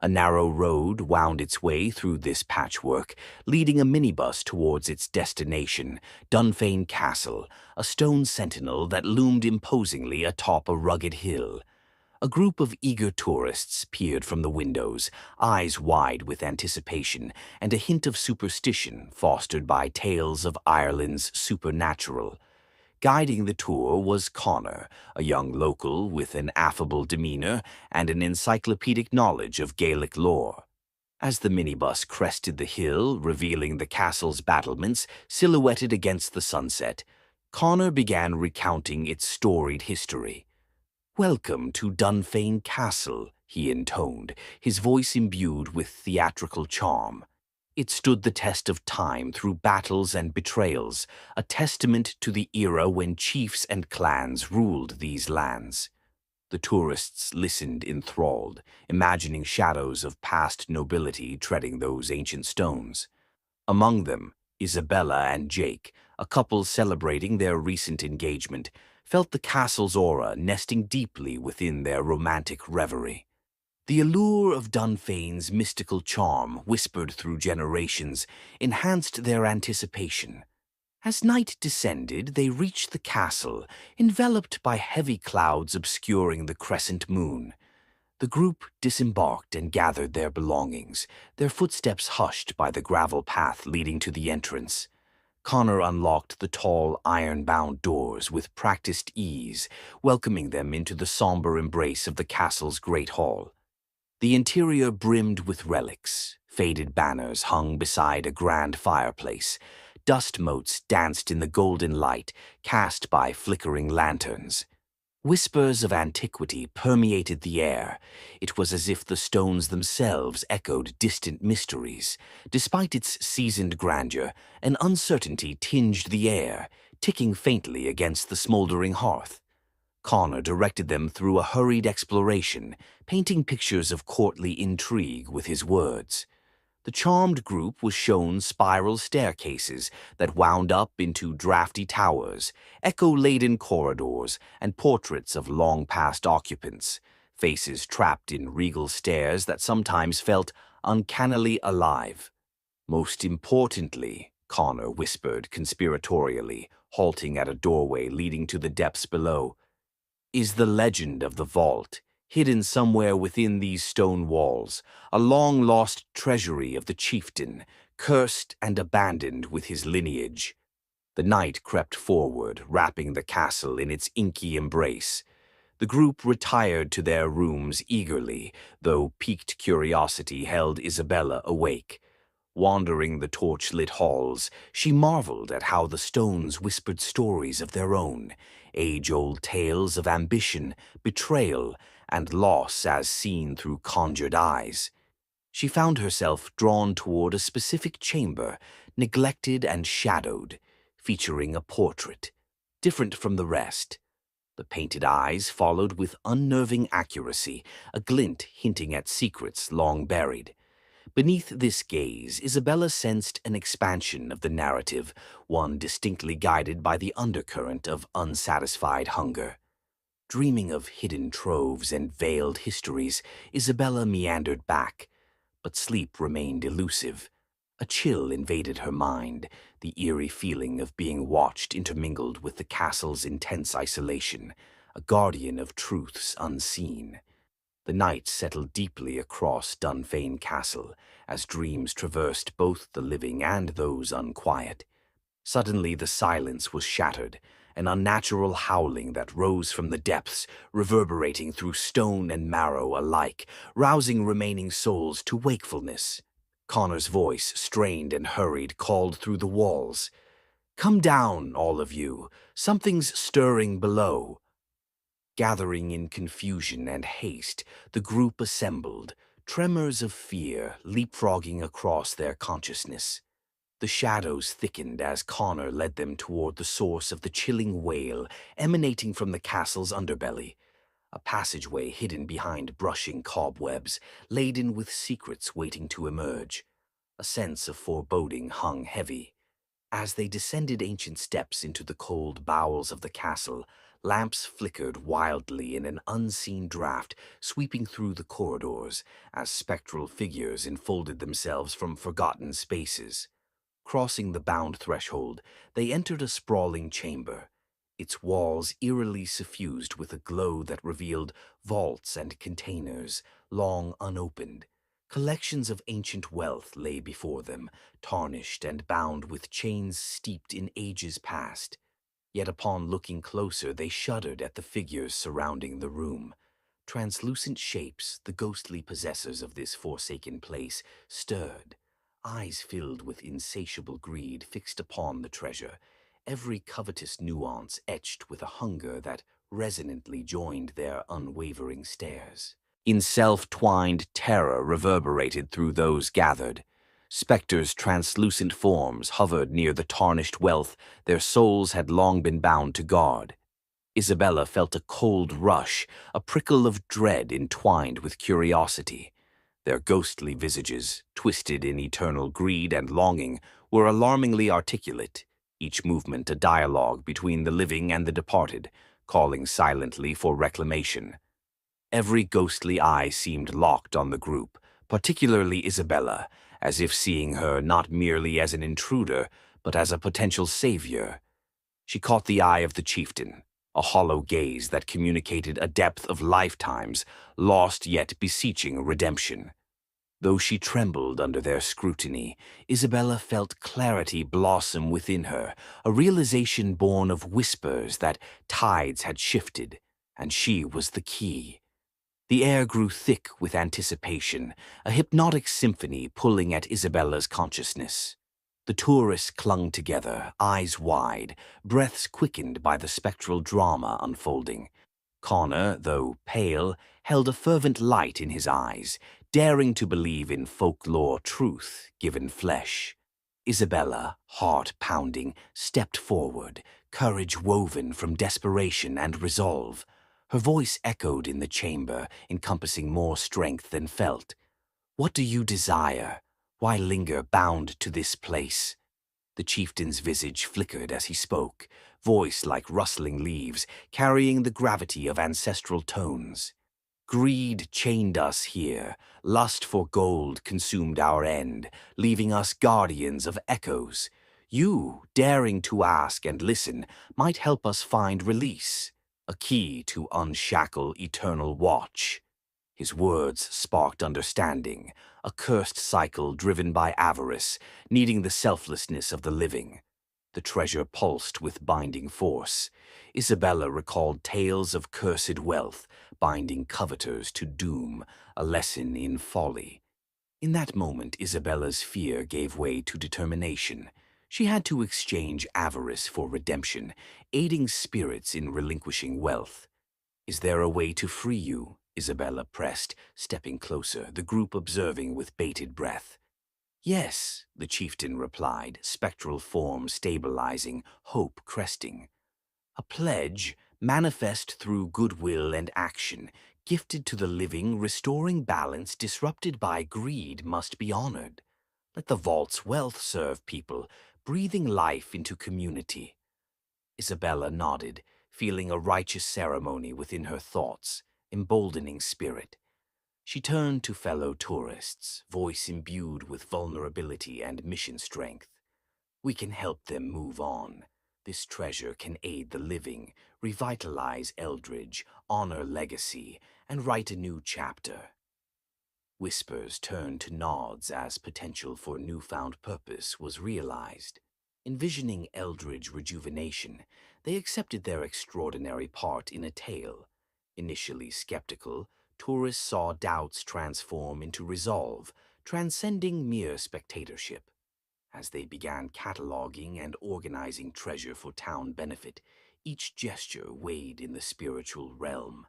A narrow road wound its way through this patchwork, leading a minibus towards its destination, Dunfane Castle, a stone sentinel that loomed imposingly atop a rugged hill. A group of eager tourists peered from the windows, eyes wide with anticipation and a hint of superstition fostered by tales of Ireland's supernatural. Guiding the tour was Connor, a young local with an affable demeanor and an encyclopedic knowledge of Gaelic lore. As the minibus crested the hill, revealing the castle's battlements silhouetted against the sunset, Connor began recounting its storied history. "Welcome to Dunfane Castle," he intoned, his voice imbued with theatrical charm. It stood the test of time through battles and betrayals, a testament to the era when chiefs and clans ruled these lands. The tourists listened enthralled, imagining shadows of past nobility treading those ancient stones. Among them, Isabella and Jake, a couple celebrating their recent engagement, felt the castle's aura nesting deeply within their romantic reverie. The allure of Dunfane's mystical charm, whispered through generations, enhanced their anticipation. As night descended, they reached the castle, enveloped by heavy clouds obscuring the crescent moon. The group disembarked and gathered their belongings, their footsteps hushed by the gravel path leading to the entrance. Connor unlocked the tall, iron-bound doors with practiced ease, welcoming them into the somber embrace of the castle's great hall. The interior brimmed with relics. Faded banners hung beside a grand fireplace. Dust motes danced in the golden light cast by flickering lanterns. Whispers of antiquity permeated the air. It was as if the stones themselves echoed distant mysteries. Despite its seasoned grandeur, an uncertainty tinged the air, ticking faintly against the smoldering hearth. Connor directed them through a hurried exploration, painting pictures of courtly intrigue with his words. The charmed group was shown spiral staircases that wound up into drafty towers, echo-laden corridors, and portraits of long-past occupants, faces trapped in regal stares that sometimes felt uncannily alive. "Most importantly," Connor whispered conspiratorially, halting at a doorway leading to the depths below, "is the legend of the vault, hidden somewhere within these stone walls, a long-lost treasury of the chieftain, cursed and abandoned with his lineage." The night crept forward, wrapping the castle in its inky embrace. The group retired to their rooms eagerly, though piqued curiosity held Isabella awake. Wandering the torch-lit halls, she marveled at how the stones whispered stories of their own, age-old tales of ambition, betrayal, and loss as seen through conjured eyes. She found herself drawn toward a specific chamber, neglected and shadowed, featuring a portrait, different from the rest. The painted eyes followed with unnerving accuracy, a glint hinting at secrets long buried. Beneath this gaze, Isabella sensed an expansion of the narrative, one distinctly guided by the undercurrent of unsatisfied hunger. Dreaming of hidden troves and veiled histories, Isabella meandered back, but sleep remained elusive. A chill invaded her mind, the eerie feeling of being watched intermingled with the castle's intense isolation, a guardian of truths unseen. The night settled deeply across Dunfane Castle as dreams traversed both the living and those unquiet. Suddenly the silence was shattered, an unnatural howling that rose from the depths, reverberating through stone and marrow alike, rousing remaining souls to wakefulness. Connor's voice, strained and hurried, called through the walls. "Come down, all of you. Something's stirring below." Gathering in confusion and haste, the group assembled, tremors of fear leapfrogging across their consciousness. The shadows thickened as Connor led them toward the source of the chilling wail emanating from the castle's underbelly, a passageway hidden behind brushing cobwebs, laden with secrets waiting to emerge. A sense of foreboding hung heavy. As they descended ancient steps into the cold bowels of the castle, Lamps flickered wildly in an unseen draft, sweeping through the corridors as spectral figures enfolded themselves from forgotten spaces. Crossing the bound threshold, they entered a sprawling chamber, its walls eerily suffused with a glow that revealed vaults and containers, long unopened. Collections of ancient wealth lay before them, tarnished and bound with chains steeped in ages past. Yet upon looking closer, they shuddered at the figures surrounding the room. Translucent shapes, the ghostly possessors of this forsaken place, stirred, eyes filled with insatiable greed fixed upon the treasure, every covetous nuance etched with a hunger that resonantly joined their unwavering stares. In self-twined terror reverberated through those gathered. Spectres' translucent forms hovered near the tarnished wealth their souls had long been bound to guard. Isabella felt a cold rush, a prickle of dread entwined with curiosity. Their ghostly visages, twisted in eternal greed and longing, were alarmingly articulate, each movement a dialogue between the living and the departed, calling silently for reclamation. Every ghostly eye seemed locked on the group, particularly Isabella, as if seeing her not merely as an intruder, but as a potential savior. She caught the eye of the chieftain, a hollow gaze that communicated a depth of lifetimes, lost yet beseeching redemption. Though she trembled under their scrutiny, Isabella felt clarity blossom within her, a realization born of whispers that tides had shifted, and she was the key. The air grew thick with anticipation, a hypnotic symphony pulling at Isabella's consciousness. The tourists clung together, eyes wide, breaths quickened by the spectral drama unfolding. Connor, though pale, held a fervent light in his eyes, daring to believe in folklore truth given flesh. Isabella, heart pounding, stepped forward, courage woven from desperation and resolve. Her voice echoed in the chamber, encompassing more strength than felt. "What do you desire? Why linger bound to this place?" The chieftain's visage flickered as he spoke, voice like rustling leaves, carrying the gravity of ancestral tones. "Greed chained us here, lust for gold consumed our end, leaving us guardians of echoes. You, daring to ask and listen, might help us find release, a key to unshackle eternal watch." His words sparked understanding, a cursed cycle driven by avarice, needing the selflessness of the living. The treasure pulsed with binding force. Isabella recalled tales of cursed wealth, binding coveters to doom, a lesson in folly. In that moment, Isabella's fear gave way to determination. She had to exchange avarice for redemption, aiding spirits in relinquishing wealth. "Is there a way to free you?" Isabella pressed, stepping closer, the group observing with bated breath. "Yes," the chieftain replied, spectral form stabilizing, hope cresting. "A pledge, manifest through goodwill and action, gifted to the living, restoring balance disrupted by greed, must be honored. Let the vault's wealth serve people, breathing life into community." Isabella nodded, feeling a righteous ceremony within her thoughts, emboldening spirit. She turned to fellow tourists, voice imbued with vulnerability and mission strength. "We can help them move on. This treasure can aid the living, revitalize Eldridge, honor legacy, and write a new chapter." Whispers turned to nods as potential for newfound purpose was realized. Envisioning Eldridge rejuvenation, they accepted their extraordinary part in a tale. Initially skeptical, tourists saw doubts transform into resolve, transcending mere spectatorship. As they began cataloging and organizing treasure for town benefit, each gesture weighed in the spiritual realm.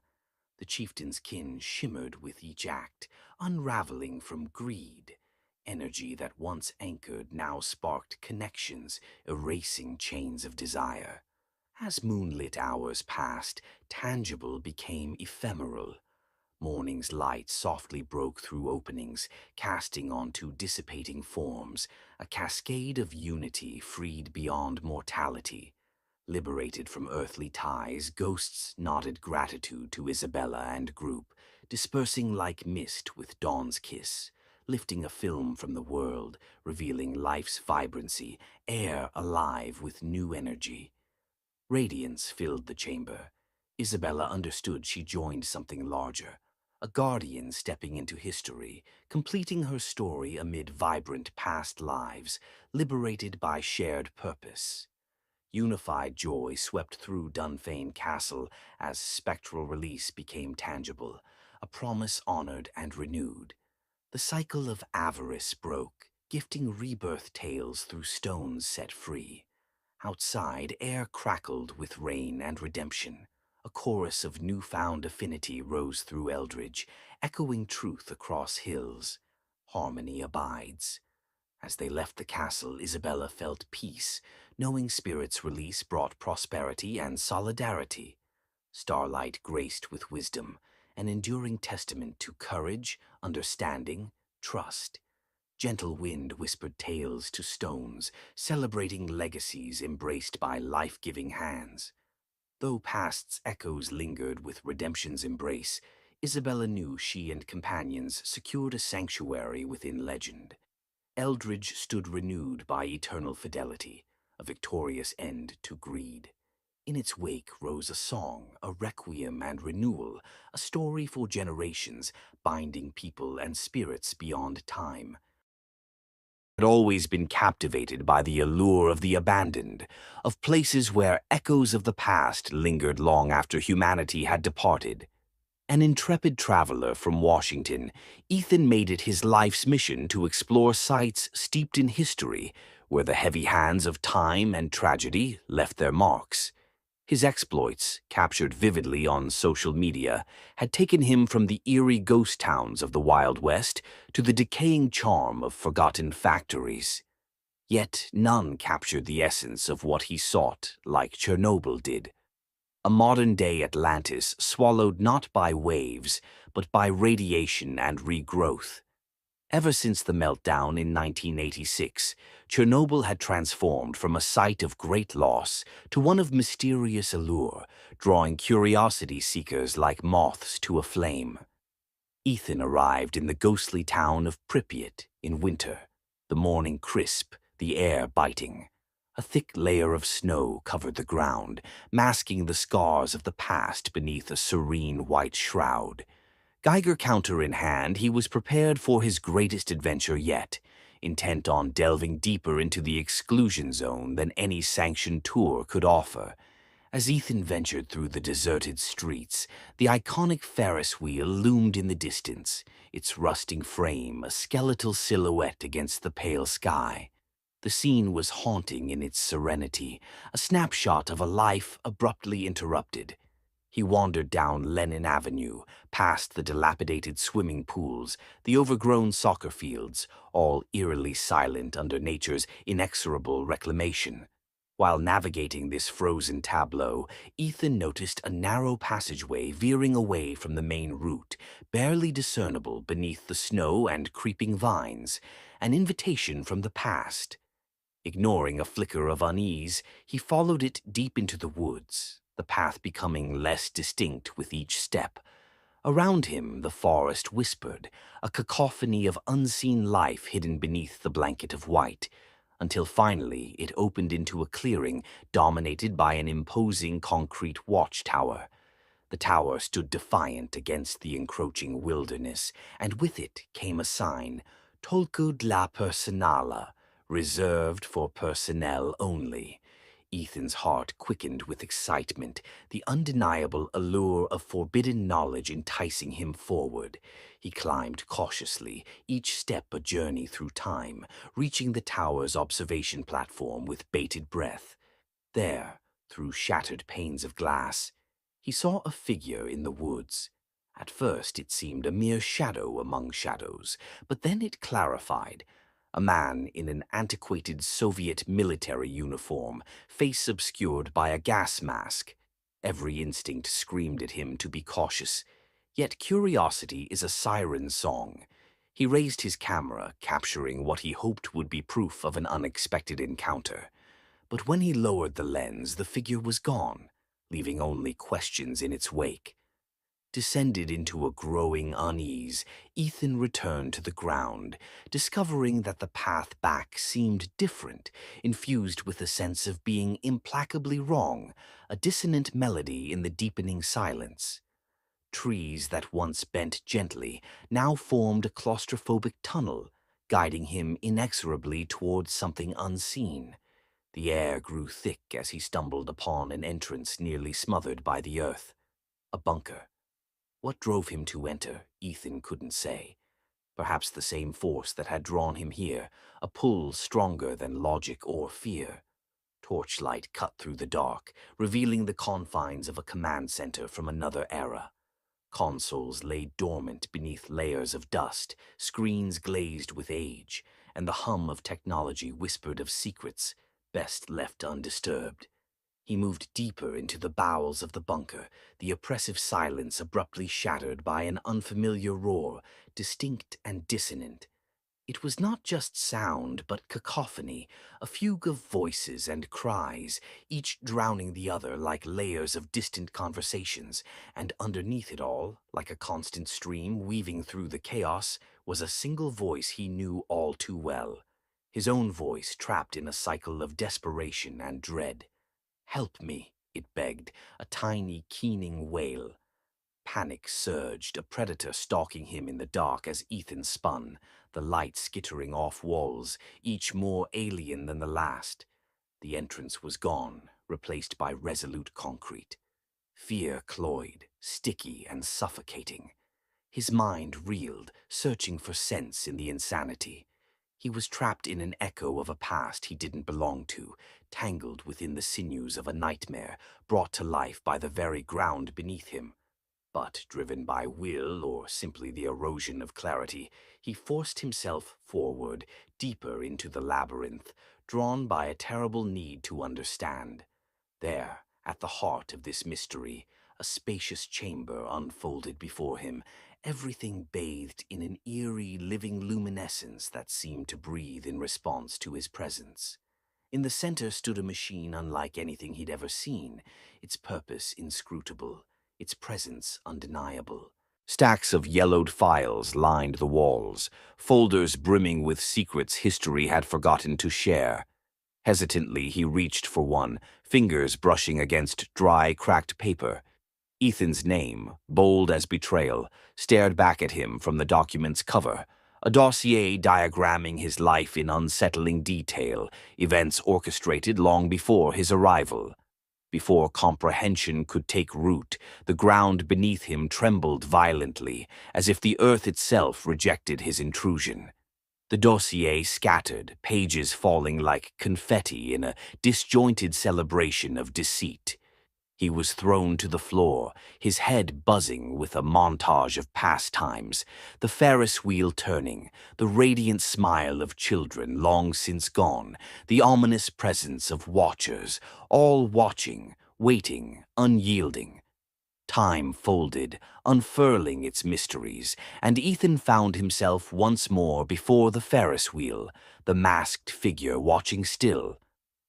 The chieftain's kin shimmered with each act, unraveling from greed. Energy that once anchored now sparked connections, erasing chains of desire. As moonlit hours passed, tangible became ephemeral. Morning's light softly broke through openings, casting onto dissipating forms, a cascade of unity freed beyond mortality. Liberated from earthly ties, ghosts nodded gratitude to Isabella and group, dispersing like mist with dawn's kiss, lifting a film from the world, revealing life's vibrancy, air alive with new energy. Radiance filled the chamber. Isabella understood she joined something larger, a guardian stepping into history, completing her story amid vibrant past lives, liberated by shared purpose. Unified joy swept through Dunfane Castle as spectral release became tangible, a promise honored and renewed. The cycle of avarice broke, gifting rebirth tales through stones set free. Outside, air crackled with rain and redemption. A chorus of newfound affinity rose through Eldridge, echoing truth across hills. Harmony abides. As they left the castle, Isabella felt peace, knowing Spirit's release brought prosperity and solidarity. Starlight graced with wisdom, an enduring testament to courage, understanding, trust. Gentle wind whispered tales to stones, celebrating legacies embraced by life-giving hands. Though past's echoes lingered with redemption's embrace, Isabella knew she and companions secured a sanctuary within legend. Eldridge stood renewed by eternal fidelity, a victorious end to greed. In its wake rose a song, a requiem and renewal, a story for generations, binding people and spirits beyond time. Had always been captivated by the allure of the abandoned, of places where echoes of the past lingered long after humanity had departed. An intrepid traveler from Washington, Ethan made it his life's mission to explore sites steeped in history, where the heavy hands of time and tragedy left their marks. His exploits, captured vividly on social media, had taken him from the eerie ghost towns of the Wild West to the decaying charm of forgotten factories. Yet none captured the essence of what he sought like Chernobyl did. A modern-day Atlantis swallowed not by waves, but by radiation and regrowth. Ever since the meltdown in 1986, Chernobyl had transformed from a site of great loss to one of mysterious allure, drawing curiosity seekers like moths to a flame. Ethan arrived in the ghostly town of Pripyat in winter, the morning crisp, the air biting. A thick layer of snow covered the ground, masking the scars of the past beneath a serene white shroud. Geiger counter in hand, he was prepared for his greatest adventure yet, intent on delving deeper into the exclusion zone than any sanctioned tour could offer. As Ethan ventured through the deserted streets, the iconic Ferris wheel loomed in the distance, its rusting frame a skeletal silhouette against the pale sky. The scene was haunting in its serenity, a snapshot of a life abruptly interrupted. He wandered down Lennon Avenue, past the dilapidated swimming pools, the overgrown soccer fields, all eerily silent under nature's inexorable reclamation. While navigating this frozen tableau, Ethan noticed a narrow passageway veering away from the main route, barely discernible beneath the snow and creeping vines, an invitation from the past. Ignoring a flicker of unease, he followed it deep into the woods, the path becoming less distinct with each step. Around him, the forest whispered, a cacophony of unseen life hidden beneath the blanket of white, until finally it opened into a clearing dominated by an imposing concrete watchtower. The tower stood defiant against the encroaching wilderness, and with it came a sign, Tolku dla personala, reserved for personnel only. Ethan's heart quickened with excitement, the undeniable allure of forbidden knowledge enticing him forward. He climbed cautiously, each step a journey through time, reaching the tower's observation platform with bated breath. There, through shattered panes of glass, he saw a figure in the woods. At first it seemed a mere shadow among shadows, but then it clarified. A man in an antiquated Soviet military uniform, face obscured by a gas mask. Every instinct screamed at him to be cautious, yet curiosity is a siren song. He raised his camera, capturing what he hoped would be proof of an unexpected encounter. But when he lowered the lens, the figure was gone, leaving only questions in its wake. Descended into a growing unease, Ethan returned to the ground, discovering that the path back seemed different, infused with a sense of being implacably wrong, a dissonant melody in the deepening silence. Trees that once bent gently now formed a claustrophobic tunnel, guiding him inexorably towards something unseen. The air grew thick as he stumbled upon an entrance nearly smothered by the earth. A bunker. What drove him to enter, Ethan couldn't say. Perhaps the same force that had drawn him here, a pull stronger than logic or fear. Torchlight cut through the dark, revealing the confines of a command center from another era. Consoles lay dormant beneath layers of dust, screens glazed with age, and the hum of technology whispered of secrets best left undisturbed. He moved deeper into the bowels of the bunker, the oppressive silence abruptly shattered by an unfamiliar roar, distinct and dissonant. It was not just sound, but cacophony, a fugue of voices and cries, each drowning the other like layers of distant conversations, and underneath it all, like a constant stream weaving through the chaos, was a single voice he knew all too well. His own voice trapped in a cycle of desperation and dread. "Help me," it begged, a tiny, keening wail. Panic surged, a predator stalking him in the dark as Ethan spun, the light skittering off walls, each more alien than the last. The entrance was gone, replaced by resolute concrete. Fear cloyed, sticky and suffocating. His mind reeled, searching for sense in the insanity. He was trapped in an echo of a past he didn't belong to, tangled within the sinews of a nightmare, brought to life by the very ground beneath him. But, driven by will or simply the erosion of clarity, he forced himself forward, deeper into the labyrinth, drawn by a terrible need to understand. There, at the heart of this mystery, a spacious chamber unfolded before him, everything bathed in an eerie, living luminescence that seemed to breathe in response to his presence. In the center stood a machine unlike anything he'd ever seen, its purpose inscrutable, its presence undeniable. Stacks of yellowed files lined the walls, folders brimming with secrets history had forgotten to share. Hesitantly, he reached for one, fingers brushing against dry, cracked paper. Ethan's name, bold as betrayal, stared back at him from the document's cover, a dossier diagramming his life in unsettling detail, events orchestrated long before his arrival. Before comprehension could take root, the ground beneath him trembled violently, as if the earth itself rejected his intrusion. The dossier scattered, pages falling like confetti in a disjointed celebration of deceit. He was thrown to the floor, his head buzzing with a montage of pastimes, the Ferris wheel turning, the radiant smile of children long since gone, the ominous presence of watchers, all watching, waiting, unyielding. Time folded, unfurling its mysteries, and Ethan found himself once more before the Ferris wheel, the masked figure watching still,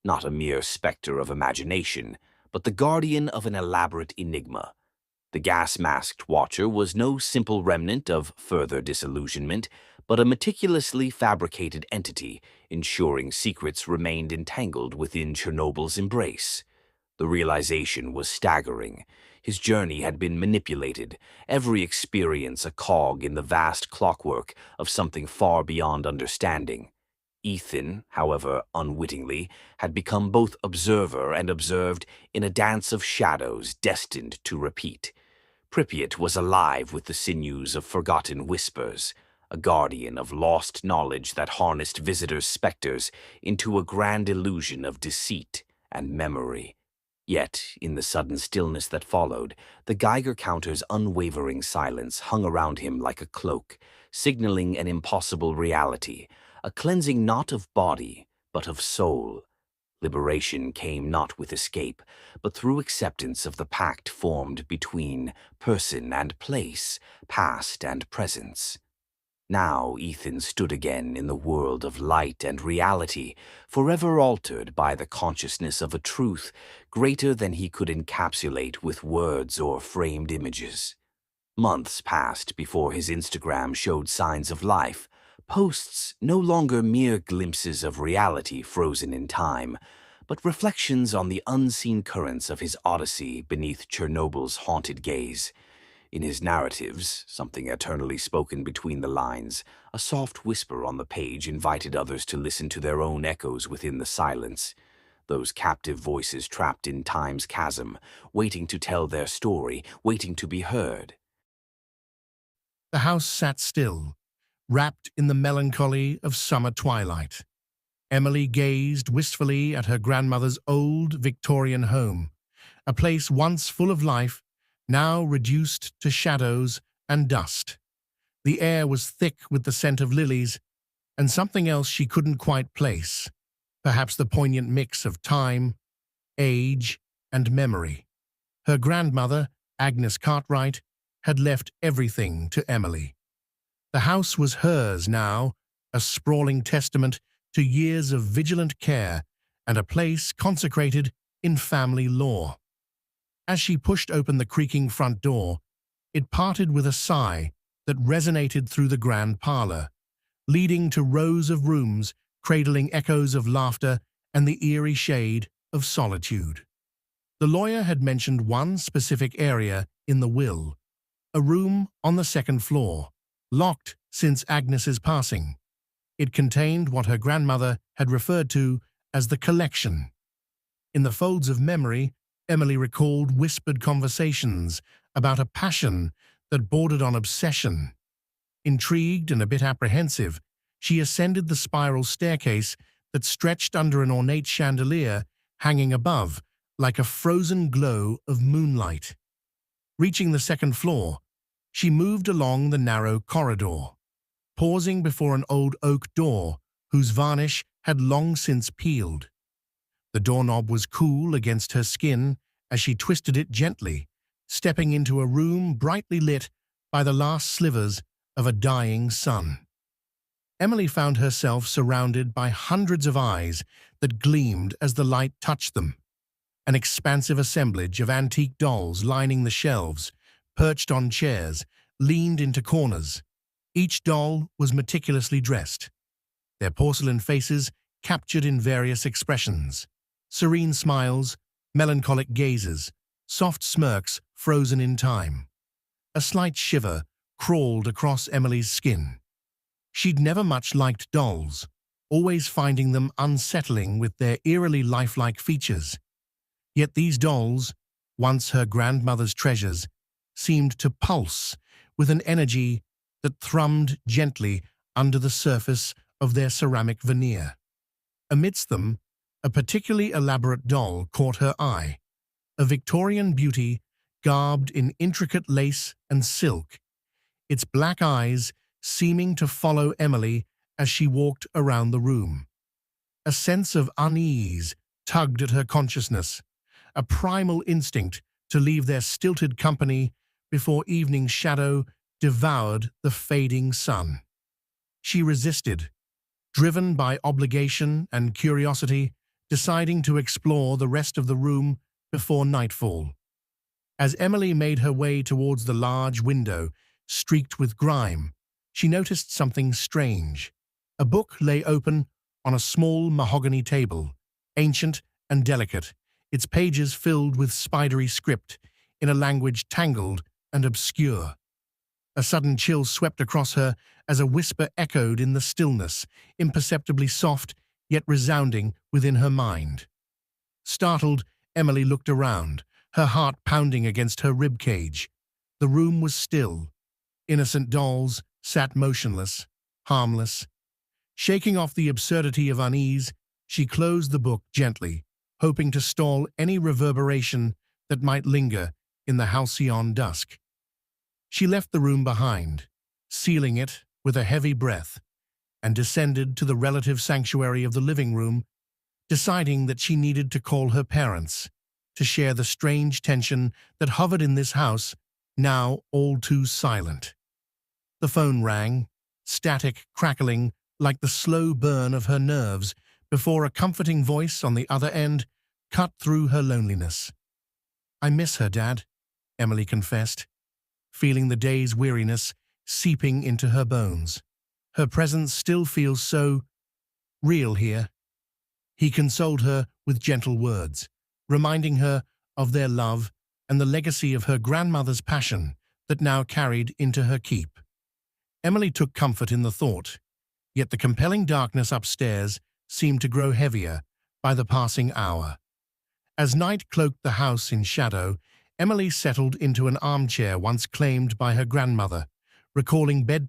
not a mere specter of imagination, but the guardian of an elaborate enigma. The gas-masked watcher was no simple remnant of further disillusionment, but a meticulously fabricated entity, ensuring secrets remained entangled within Chernobyl's embrace. The realization was staggering. His journey had been manipulated, every experience a cog in the vast clockwork of something far beyond understanding. Ethan, however unwittingly, had become both observer and observed in a dance of shadows destined to repeat. Pripyat was alive with the sinews of forgotten whispers, a guardian of lost knowledge that harnessed visitors' specters into a grand illusion of deceit and memory. Yet, in the sudden stillness that followed, the Geiger counter's unwavering silence hung around him like a cloak, signaling an impossible reality, a cleansing not of body, but of soul. Liberation came not with escape, but through acceptance of the pact formed between person and place, past and presence. Now Ethan stood again in the world of light and reality, forever altered by the consciousness of a truth greater than he could encapsulate with words or framed images. Months passed before his Instagram showed signs of life, posts no longer mere glimpses of reality frozen in time, but reflections on the unseen currents of his odyssey beneath Chernobyl's haunted gaze. In his narratives, something eternally spoken between the lines, a soft whisper on the page invited others to listen to their own echoes within the silence. Those captive voices trapped in time's chasm, waiting to tell their story, waiting to be heard. The house sat still, wrapped in the melancholy of summer twilight. Emily gazed wistfully at her grandmother's old Victorian home, a place once full of life, now reduced to shadows and dust. The air was thick with the scent of lilies and something else she couldn't quite place, perhaps the poignant mix of time, age, and memory. Her grandmother, Agnes Cartwright, had left everything to Emily. The house was hers now, a sprawling testament to years of vigilant care and a place consecrated in family lore. As she pushed open the creaking front door, it parted with a sigh that resonated through the grand parlor, leading to rows of rooms cradling echoes of laughter and the eerie shade of solitude. The lawyer had mentioned one specific area in the will, a room on the second floor, locked since Agnes's passing. It contained what her grandmother had referred to as the collection. In the folds of memory, Emily recalled whispered conversations about a passion that bordered on obsession. Intrigued and a bit apprehensive, she ascended the spiral staircase that stretched under an ornate chandelier hanging above, like a frozen glow of moonlight. Reaching the second floor, she moved along the narrow corridor, pausing before an old oak door whose varnish had long since peeled. The doorknob was cool against her skin as she twisted it gently, stepping into a room brightly lit by the last slivers of a dying sun. Emily found herself surrounded by hundreds of eyes that gleamed as the light touched them. An expansive assemblage of antique dolls lining the shelves, perched on chairs, leaned into corners. Each doll was meticulously dressed, their porcelain faces captured in various expressions: serene smiles, melancholic gazes, soft smirks frozen in time. A slight shiver crawled across Emily's skin. She'd never much liked dolls, always finding them unsettling with their eerily lifelike features. Yet these dolls, once her grandmother's treasures, seemed to pulse with an energy that thrummed gently under the surface of their ceramic veneer. Amidst them, a particularly elaborate doll caught her eye, a Victorian beauty garbed in intricate lace and silk, its black eyes seeming to follow Emily as she walked around the room. A sense of unease tugged at her consciousness, a primal instinct to leave their stilted company before evening's shadow devoured the fading sun. She resisted, driven by obligation and curiosity, deciding to explore the rest of the room before nightfall. As Emily made her way towards the large window, streaked with grime, she noticed something strange. A book lay open on a small mahogany table, ancient and delicate, its pages filled with spidery script in a language tangled and obscure. A sudden chill swept across her as a whisper echoed in the stillness, imperceptibly soft yet resounding within her mind. Startled, Emily looked around, her heart pounding against her ribcage. The room was still. Innocent dolls sat motionless, harmless. Shaking off the absurdity of unease, she closed the book gently, hoping to stall any reverberation that might linger in the halcyon dusk. She left the room behind, sealing it with a heavy breath, and descended to the relative sanctuary of the living room, deciding that she needed to call her parents to share the strange tension that hovered in this house, now all too silent. The phone rang, static crackling like the slow burn of her nerves before a comforting voice on the other end cut through her loneliness. "I miss her, Dad," Emily confessed, feeling the day's weariness seeping into her bones. Her presence still feels so real here. He consoled her with gentle words, reminding her of their love and the legacy of her grandmother's passion that now carried into her keep. Emily took comfort in the thought, yet the compelling darkness upstairs seemed to grow heavier by the passing hour. As night cloaked the house in shadow, Emily settled into an armchair once claimed by her grandmother, recalling bedtime